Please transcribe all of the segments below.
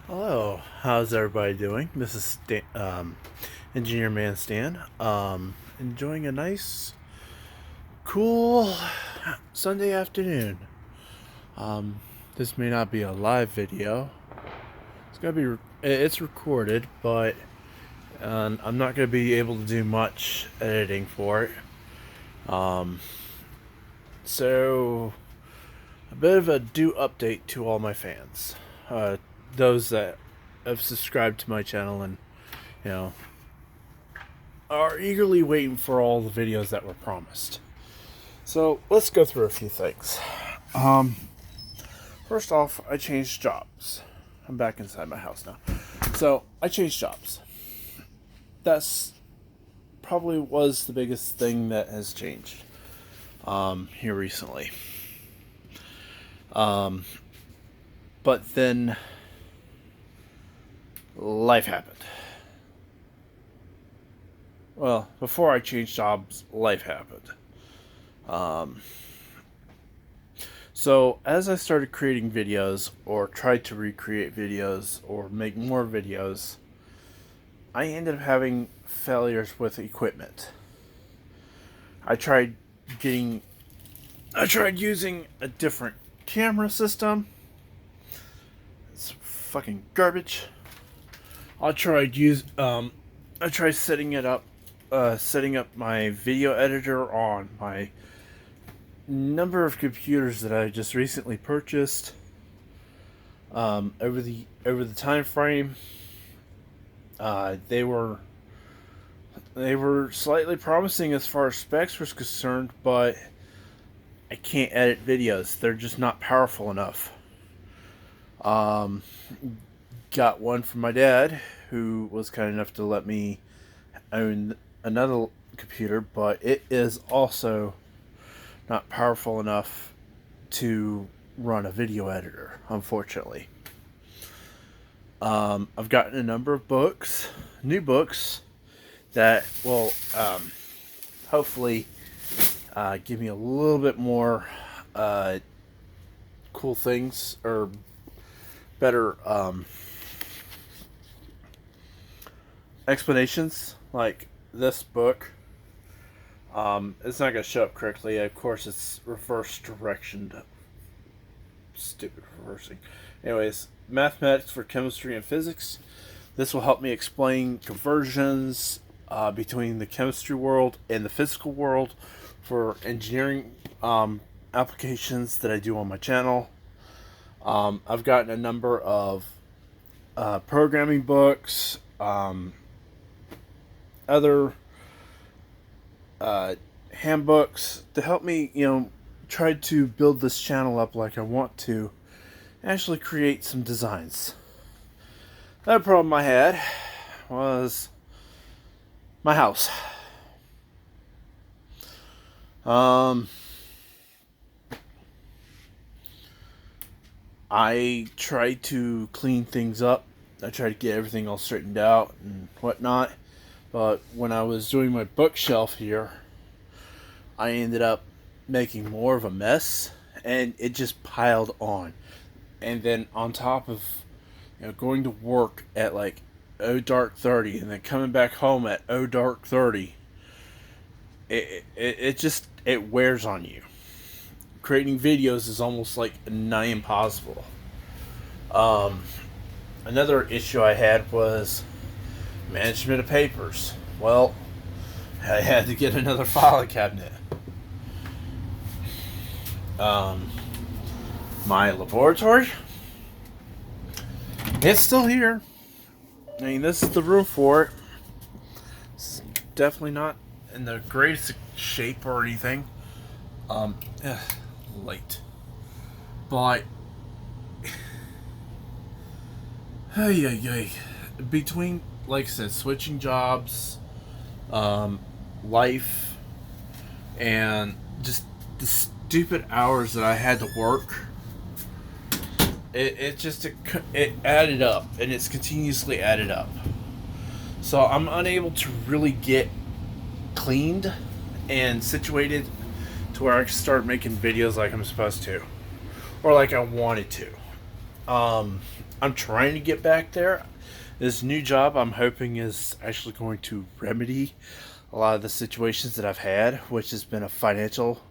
Hello, how's everybody doing? This is Engineer Man Stan. Enjoying a nice, cool Sunday afternoon. Um, this may not be a live video. It's recorded, but I'm not gonna be able to do much editing for it. Um, so a bit of a due update to all my fans. Those that have subscribed to my channel and you know are eagerly waiting for all the videos that were promised. So let's go through a few things. Um, First off, I changed jobs. I'm back inside my house now. So I changed jobs. That's probably was the biggest thing that has changed here recently. But then life happened. Well, before I changed jobs, life happened. So as I started creating videos, or tried to recreate videos, or make more videos, I ended up having failures with equipment. I tried getting, I tried using a different camera system. It's fucking garbage. I tried setting up my video editor on my number of computers that I just recently purchased. Over the time frame, they were slightly promising as far as specs was concerned, but I can't edit videos. They're just not powerful enough. Got one from my dad, who was kind enough to let me own another computer, but it is also not powerful enough to run a video editor, unfortunately. I've gotten a number of new books, that will hopefully give me a little bit more cool things, or better explanations, like this book. It's not going to show up correctly. Of course, it's reverse directioned. Stupid reversing. Anyways, Mathematics for Chemistry and Physics. This will help me explain conversions between the chemistry world and the physical world for engineering applications that I do on my channel. I've gotten a number of programming books, other handbooks to help me, try to build this channel up like I want to, actually create some designs. Another problem I had was my house. I tried to clean things up. I tried to get everything all straightened out and whatnot. But when I was doing my bookshelf here, I ended up making more of a mess, and it just piled on. And then on top of going to work at like dark 30, and then coming back home at dark 30, it wears on you. Creating videos is almost like nigh impossible. Another issue I had was management of papers. Well, I had to get another filing cabinet. My laboratory, it's still here. I mean, this is the room for it. It's definitely not in the greatest shape or anything. Late. But between, like I said, switching jobs, life, and just the stupid hours that I had to work, it added up, and it's continuously added up. So I'm unable to really get cleaned and situated to where I can start making videos like I'm supposed to, or like I wanted to. I'm trying to get back there. This new job I'm hoping is actually going to remedy a lot of the situations that I've had, which has been a financial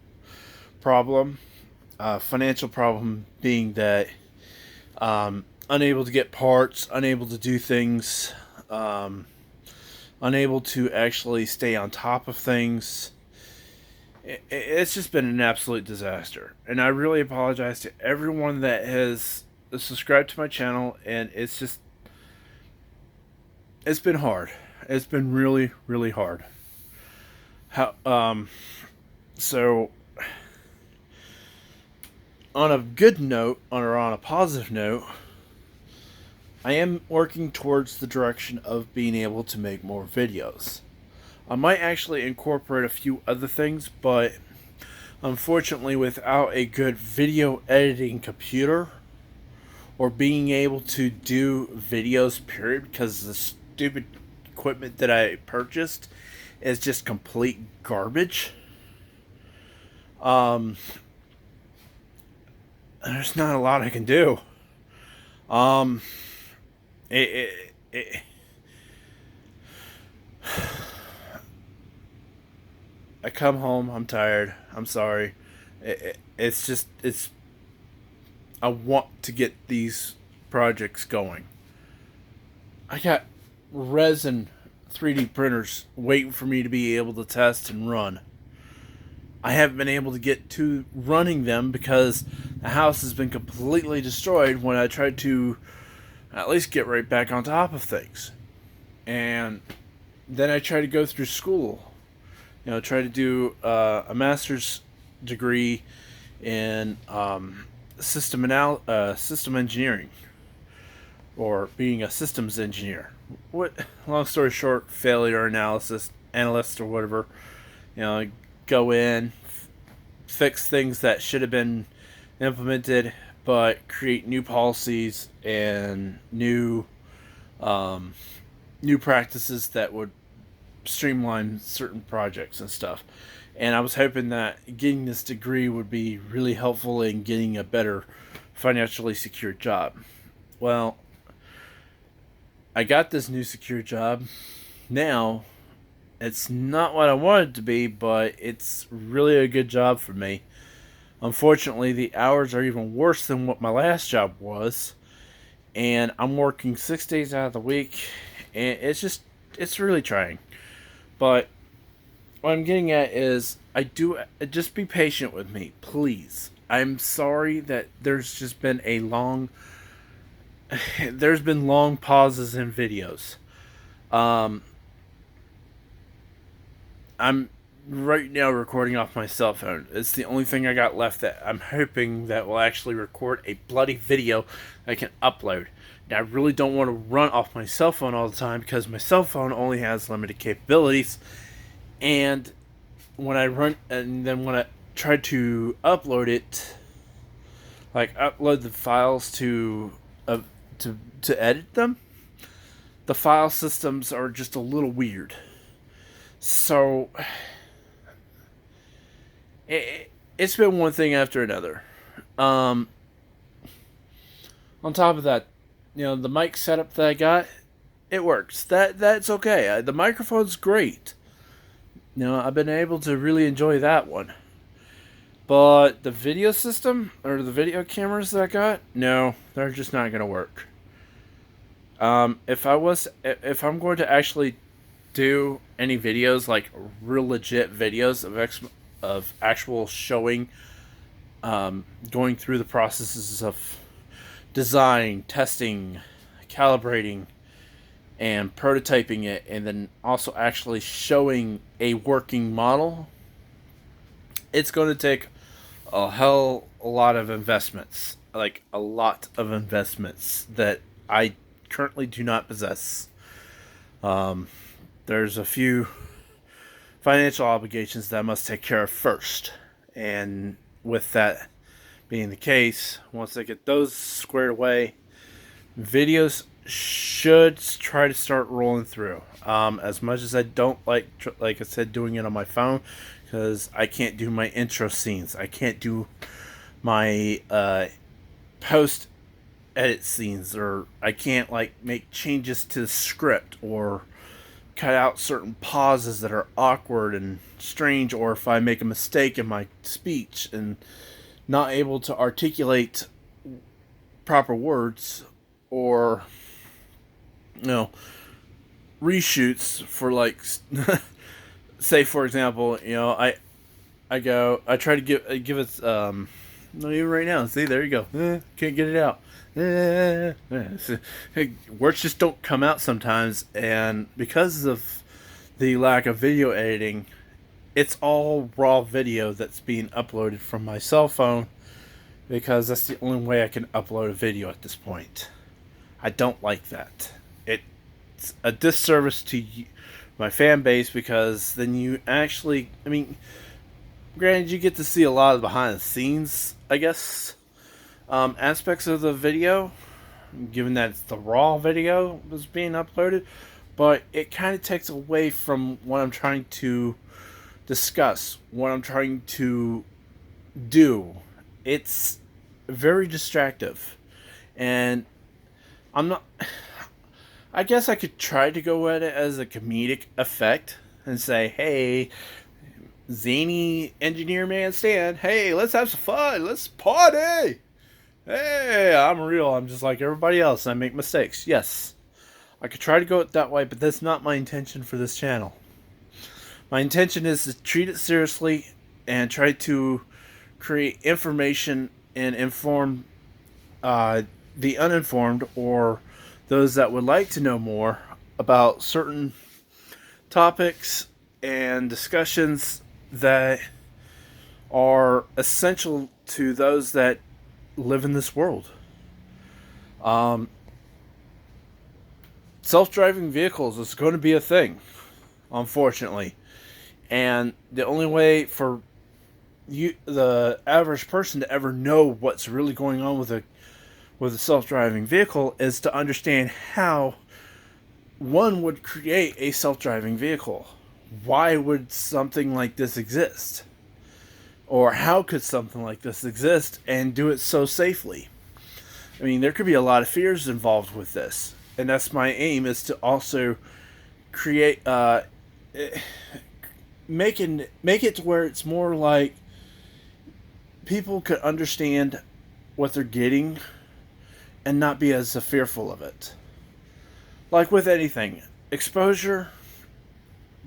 problem. Financial problem being that unable to get parts, unable to do things, unable to actually stay on top of things. It's just been an absolute disaster. And I really apologize to everyone that has subscribed to my channel, and it's been hard. It's been really, really hard. So on a good note, or on a positive note, I am working towards the direction of being able to make more videos. I might actually incorporate a few other things, but unfortunately without a good video editing computer, or being able to do videos period, because the stupid equipment that I purchased is just complete garbage, there's not a lot I can do. I come home, I'm tired, I'm sorry. It's I want to get these projects going. I got resin 3D printers waiting for me to be able to test and run. I haven't been able to get to running them because the house has been completely destroyed when I tried to at least get right back on top of things. And then I tried to go through school. Try to do a master's degree in system engineering, or being a systems engineer. Long story short, failure analyst or whatever. Go in, fix things that should have been implemented, but create new policies and new practices that would streamline certain projects and stuff. And I was hoping that getting this degree would be really helpful in getting a better financially secure job. Well, I got this new secure job. Now, it's not what I wanted it to be, but it's really a good job for me. Unfortunately, the hours are even worse than what my last job was. And I'm working 6 days out of the week. And it's really trying. But what I'm getting at is, just be patient with me, please. I'm sorry that there's been long pauses in videos. I'm right now recording off my cell phone. It's the only thing I got left that I'm hoping that will actually record a bloody video I can upload. Now, I really don't want to run off my cell phone all the time because my cell phone only has limited capabilities. And when I try to upload it, like upload the files to edit them, the file systems are just a little weird. So it's been one thing after another. On top of that, the mic setup that I got, it works. That's okay. The microphone's great. I've been able to really enjoy that one. But the video system, or the video cameras that I got, no, they're just not going to work. If I'm going to actually do any videos, like real legit videos of actual showing, going through the processes of design, testing, calibrating, and prototyping it, and then also actually showing a working model, it's going to take a lot of investments. Like a lot of investments that I currently do not possess. There's a few financial obligations that I must take care of first. And with that being the case, once I get those squared away, videos should try to start rolling through. As much as I don't like I said, doing it on my phone, because I can't do my intro scenes. I can't do my post edit scenes, or I can't like make changes to the script, or cut out certain pauses that are awkward and strange, or if I make a mistake in my speech and not able to articulate proper words, or you know, reshoots for like say for example, I try to give it no, even right now, see, there you go, can't get it out. Words just don't come out sometimes, and because of the lack of video editing, it's all raw video that's being uploaded from my cell phone, because that's the only way I can upload a video at this point. I don't like that. It's a disservice to my fan base, because then you actually, I mean, granted, you get to see a lot of behind the scenes, I guess, aspects of the video, given that it's the raw video was being uploaded, but it kind of takes away from what I'm trying to discuss, what I'm trying to do. It's very distractive, and I'm not. I guess I could try to go at it as a comedic effect and say, hey, zany engineer man Stan, hey, let's have some fun, let's party. Hey, I'm real. I'm just like everybody else. I make mistakes. Yes, I could try to go it that way, but that's not my intention for this channel. My intention is to treat it seriously and try to create information and inform the uninformed, or those that would like to know more about certain topics and discussions that are essential to those that live in this world. Self-driving vehicles is going to be a thing, unfortunately, and the only way for the average person, to ever know what's really going on with a self-driving vehicle is to understand how one would create a self-driving vehicle. Why would something like this exist? Or how could something like this exist and do it so safely? I mean, there could be a lot of fears involved with this, and that's my aim, is to also create, make it to where it's more like people could understand what they're getting and not be as fearful of it. Like with anything, exposure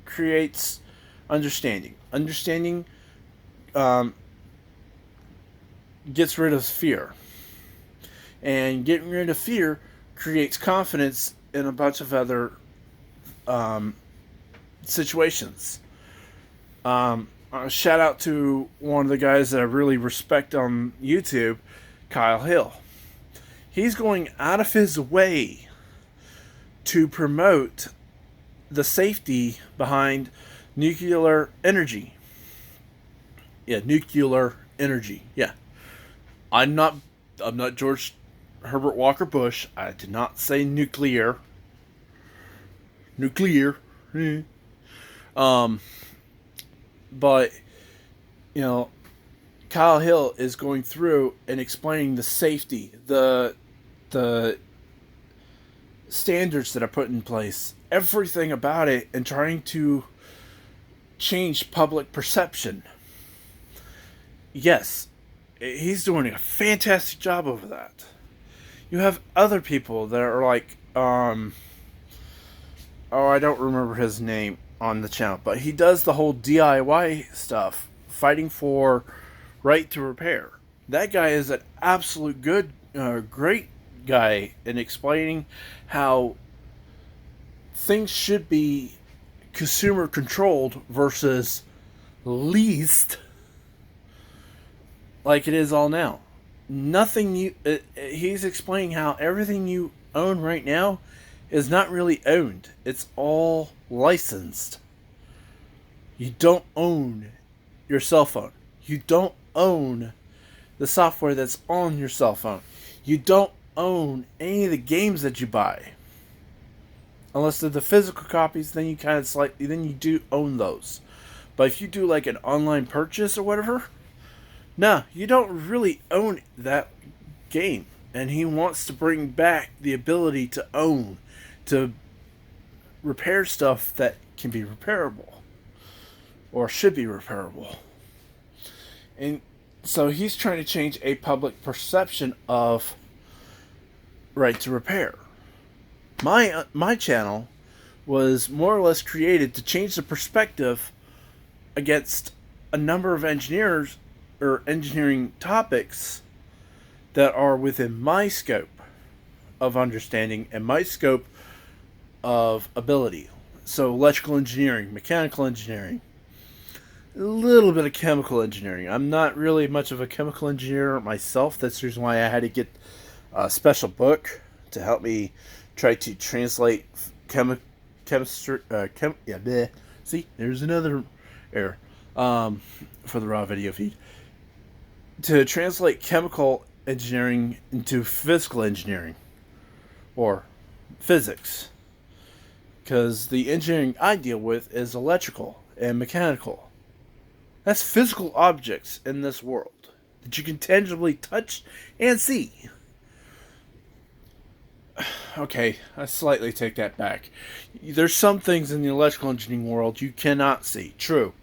creates understanding. Understanding gets rid of fear. And getting rid of fear creates confidence in a bunch of other situations. Shout out to one of the guys that I really respect on YouTube, Kyle Hill. He's going out of his way to promote the safety behind nuclear energy. Yeah, nuclear energy. Yeah. I'm not George Herbert Walker Bush. I did not say nuclear. Nuclear. But, you know, Kyle Hill is going through and explaining the safety, the standards that are put in place, everything about it, and trying to change public perception. Yes, he's doing a fantastic job over that. You have other people that are like, I don't remember his name on the channel, but he does the whole DIY stuff, fighting for right to repair. That guy is an absolute great guy in explaining how things should be consumer controlled versus leased, like it is all now. He's explaining how everything you own right now is not really owned. It's all licensed. You don't own your cell phone. You don't own the software that's on your cell phone. You don't own any of the games that you buy. Unless they're the physical copies, then you you do own those. But if you do like an online purchase or whatever, no, you don't really own that game. and he wants to bring back the ability to own, to repair stuff that can be repairable or should be repairable. And so he's trying to change a public perception of right to repair. My channel was more or less created to change the perspective against a number of engineers or engineering topics that are within my scope of understanding and my scope of ability. So electrical engineering, mechanical engineering, a little bit of chemical engineering. I'm not really much of a chemical engineer myself. That's the reason why I had to get a special book to help me try to translate chemistry. See, there's another error for the raw video feed. To translate chemical engineering into physical engineering or physics. Because the engineering I deal with is electrical and mechanical. That's physical objects in this world that you can tangibly touch and see. Okay, I slightly take that back. There's some things in the electrical engineering world you cannot see. True.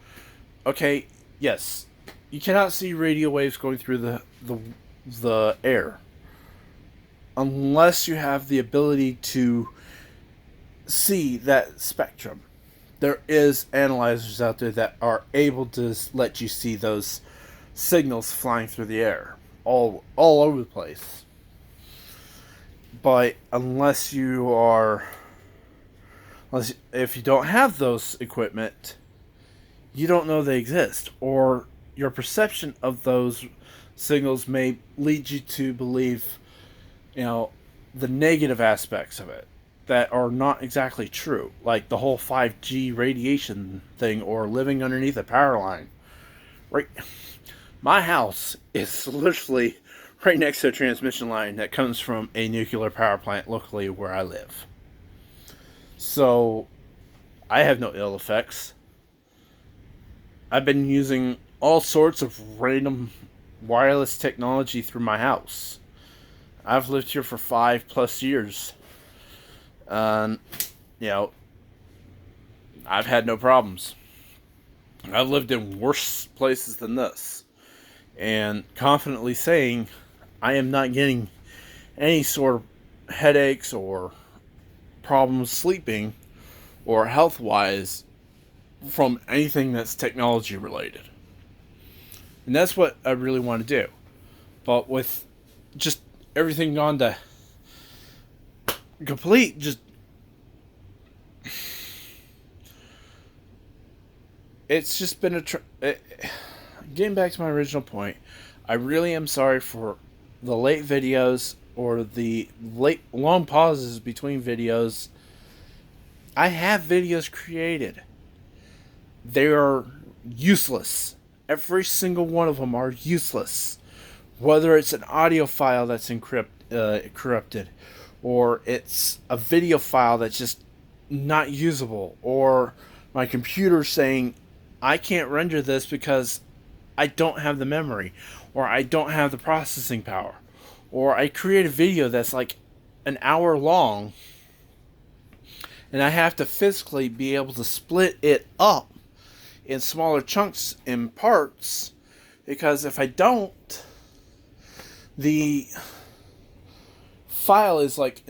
Okay, yes. You cannot see radio waves going through the air. Unless you have the ability to see that spectrum. There is analyzers out there that are able to let you see those signals flying through the air. All over the place. But if you don't have those equipment, you don't know they exist, or your perception of those signals may lead you to believe, the negative aspects of it that are not exactly true, like the whole 5G radiation thing or living underneath a power line. Right, my house is literally right next to a transmission line that comes from a nuclear power plant locally where I live. So, I have no ill effects. I've been using all sorts of random wireless technology through my house. I've lived here for 5+ years. I've had no problems. I've lived in worse places than this. And confidently saying, I am not getting any sort of headaches or problems sleeping or health-wise from anything that's technology related. And that's what I really want to do. But with just everything gone to complete, it's just been getting back to my original point, I really am sorry for the late videos or the long pauses between videos. I have videos created. They are useless. Every single one of them are useless. Whether it's an audio file that's corrupted, or it's a video file that's just not usable, or my computer saying, I can't render this because I don't have the memory, or I don't have the processing power, or I create a video that's like an hour long, and I have to physically be able to split it up in smaller chunks and parts, because if I don't, the file is like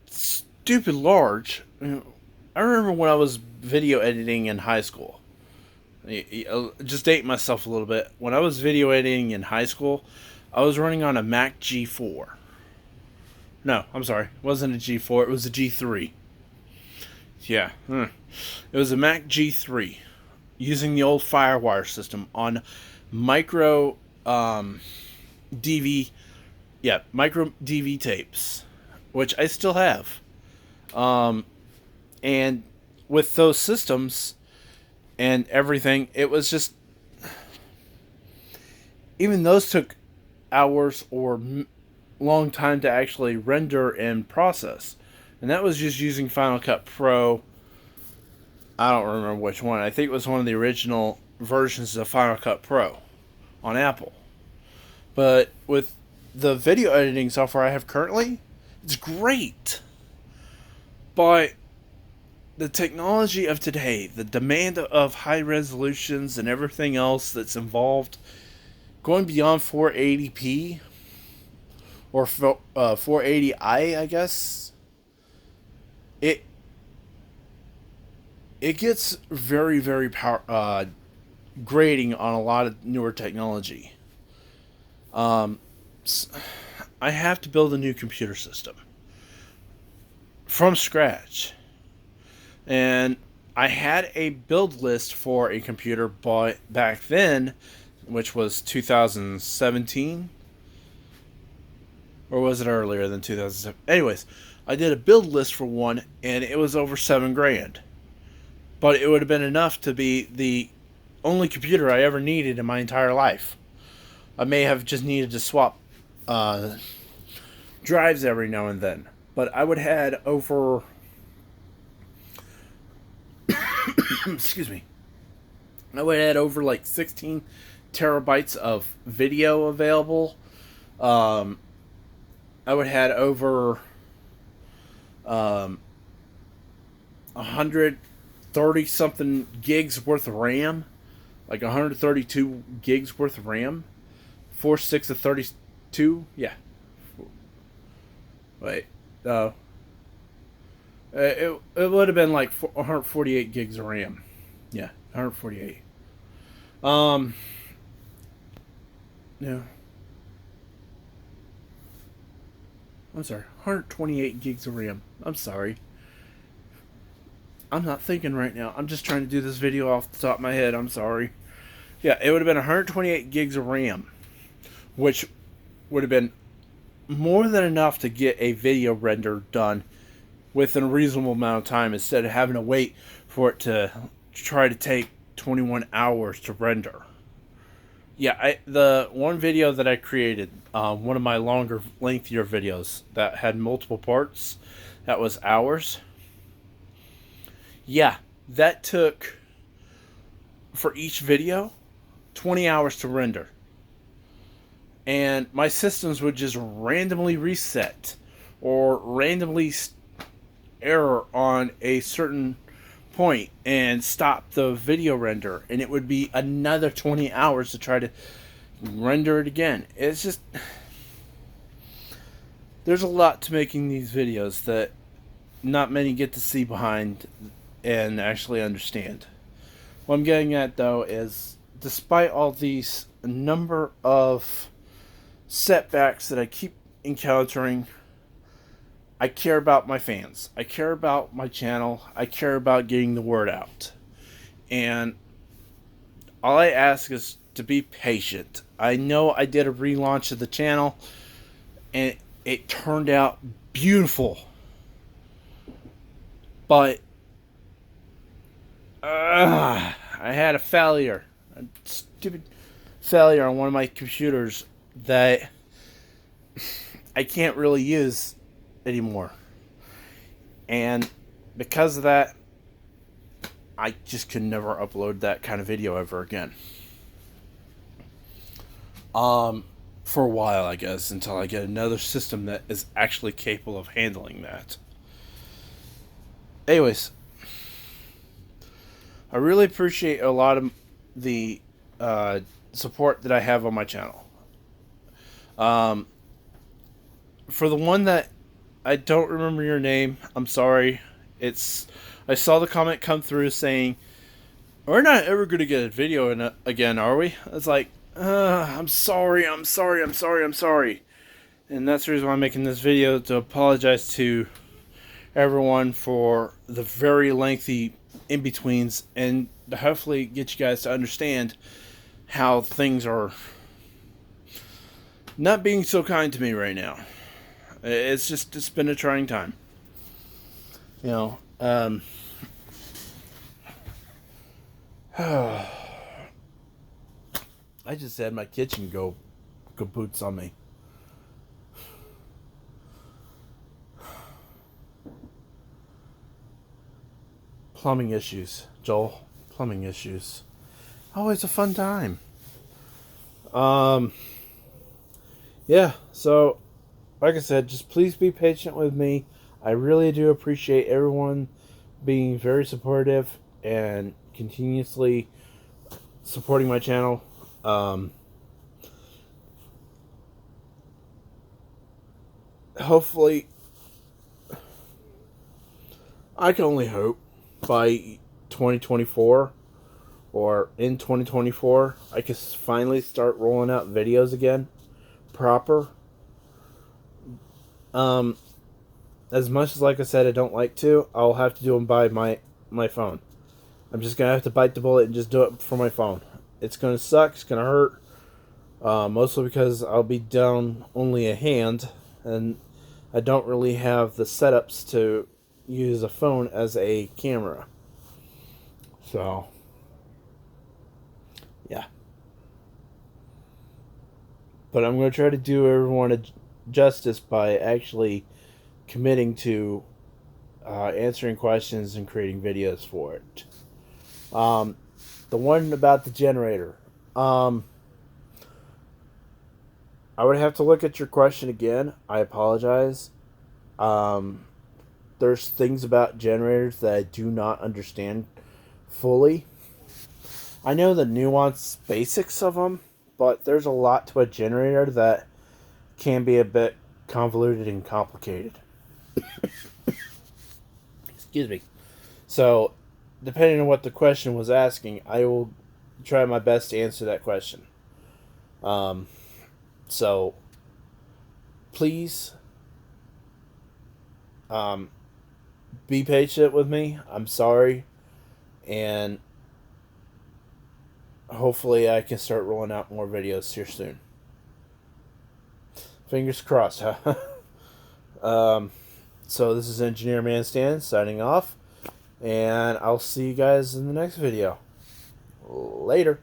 stupid large. I remember when I was video editing in high school. Just dating myself a little bit. When I was video editing in high school, I was running on a Mac G4. No, I'm sorry. It wasn't a G4. It was a G3. Yeah. It was a Mac G3. Using the old FireWire system on micro DV tapes, which I still have. And with those systems and everything, it was just, even those took hours or long time to actually render and process. And that was just using Final Cut Pro. I don't remember which one. I think it was one of the original versions of Final Cut Pro on Apple. But with the video editing software I have currently, it's great. But the technology of today, the demand of high resolutions and everything else that's involved, going beyond 480p or 480i, I guess, it gets very, very grating on a lot of newer technology. I have to build a new computer system from scratch. And I had a build list for a computer bought back then, which was 2017. Or was it earlier than 2007? Anyways, I did a build list for one, and it was over $7,000. But it would have been enough to be the only computer I ever needed in my entire life. I may have just needed to swap drives every now and then. But I would have had over... excuse me. I would have had over like 16 terabytes of video available. I would have had over 130 something gigs worth of RAM, like 132 gigs worth of RAM, 4/6 of 32. Yeah. Wait. It would have been like 148 gigs of RAM. Yeah, 148. Yeah. I'm sorry, 128 gigs of RAM. I'm sorry. I'm not thinking right now. I'm just trying to do this video off the top of my head. I'm sorry. Yeah, it would have been 128 gigs of RAM, which would have been more than enough to get a video render done within a reasonable amount of time instead of having to wait for it to try to take 21 hours to render. Yeah, the one video that I created, one of my longer, lengthier videos that had multiple parts, that was hours. Yeah, that took, for each video, 20 hours to render. And my systems would just randomly reset or randomly error on a certain point and stop the video render, and it would be another 20 hours to try to render it again. It's just, there's a lot to making these videos that not many get to see behind and actually understand. What I'm getting at though is, despite all these number of setbacks that I keep encountering, I care about my fans. I care about my channel. I care about getting the word out. And all I ask is to be patient. I know I did a relaunch of the channel, and it turned out beautiful. But I had a failure. A stupid failure on one of my computers that I can't really use anymore, and because of that, I just could never upload that kind of video ever again. For a while, I guess, until I get another system that is actually capable of handling that. Anyways, I really appreciate a lot of the support that I have on my channel. For the one that I don't remember your name, I'm sorry. I saw the comment come through saying, "We're not ever going to get a video in again, are we?" It's like, I'm sorry. And that's the reason why I'm making this video, to apologize to everyone for the very lengthy in-betweens, and to hopefully get you guys to understand how things are not being so kind to me right now. It's been a trying time. You know, I just had my kitchen go boots on me. Plumbing issues, Joel. Plumbing issues. Always a fun time. yeah, so like I said, just please be patient with me. I really do appreciate everyone being very supportive and continuously supporting my channel. Hopefully, I can only hope by 2024 or in 2024, I can finally start rolling out videos again proper. Um, as much as, like I said, I don't like to, I'll have to do them by my phone. I'm just gonna have to bite the bullet and just do it from my phone. It's gonna suck. It's gonna hurt. Mostly because I'll be down only a hand, and I don't really have the setups to use a phone as a camera. So, yeah. But I'm going to try to do everyone a justice by actually committing to answering questions and creating videos for it. The one about the generator. I would have to look at your question again. I apologize. There's things about generators that I do not understand fully. I know the nuanced basics of them, but there's a lot to a generator that can be a bit convoluted and complicated. Excuse me. So, depending on what the question was asking, I will try my best to answer that question. So, please be patient with me. I'm sorry. And hopefully I can start rolling out more videos here soon. Fingers crossed, huh? So this is Engineer Man Stan signing off. And I'll see you guys in the next video. Later.